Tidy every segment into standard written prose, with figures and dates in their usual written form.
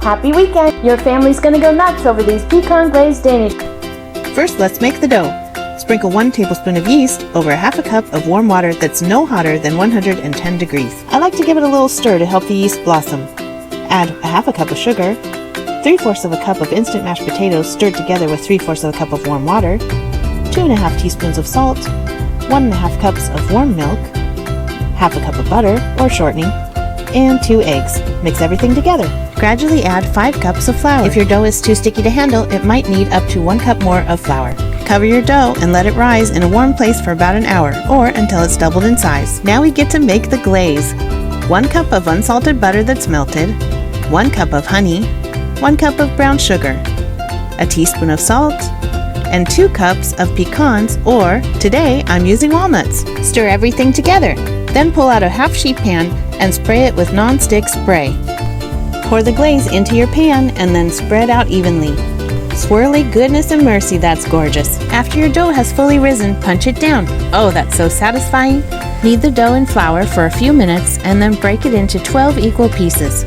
Happy weekend! Your family's gonna go nuts over these pecan glazed Danish. First, let's make the dough. Sprinkle 1 tablespoon of yeast over a half a cup of warm water that's no hotter than 110 degrees. I like to give it a little stir to help the yeast blossom. Add a half a cup of sugar, 3/4 of a cup of instant mashed potatoes stirred together with 3/4 of a cup of warm water, 2½ teaspoons of salt, 1½ cups of warm milk, half a cup of butter or shortening, and 2 eggs. Mix everything together. Gradually add 5 cups of flour. If your dough is too sticky to handle, it might need up to 1 cup more of flour. Cover your dough and let it rise in a warm place for about an hour, or until it's doubled in size. Now we get to make the glaze. 1 cup of unsalted butter that's melted, 1 cup of honey, 1 cup of brown sugar, a teaspoon of salt, and 2 cups of pecans, or today I'm using walnuts. Stir everything together. Then pull out a half sheet pan and spray it with non-stick spray. Pour the glaze into your pan and then spread out evenly. Swirly goodness and mercy, that's gorgeous. After your dough has fully risen, punch it down. Oh, that's so satisfying. Knead the dough in flour for a few minutes and then break it into 12 equal pieces.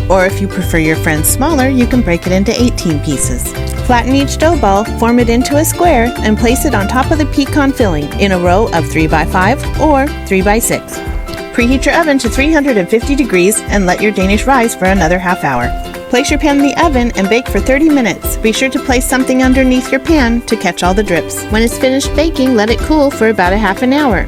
Or if you prefer your friends smaller, you can break it into 18 pieces. Flatten each dough ball, form it into a square, and place it on top of the pecan filling in a row of 3x5 or 3x6. Preheat your oven to 350 degrees and let your Danish rise for another half hour. Place your pan in the oven and bake for 30 minutes. Be sure to place something underneath your pan to catch all the drips. When it's finished baking, let it cool for about a half an hour.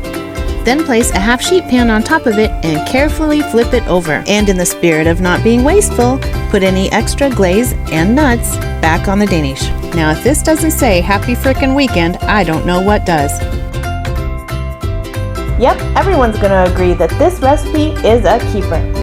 Then place a half sheet pan on top of it and carefully flip it over. And in the spirit of not being wasteful, put any extra glaze and nuts back on the Danish. Now if this doesn't say happy frickin' weekend, I don't know what does. Yep, everyone's gonna agree that this recipe is a keeper.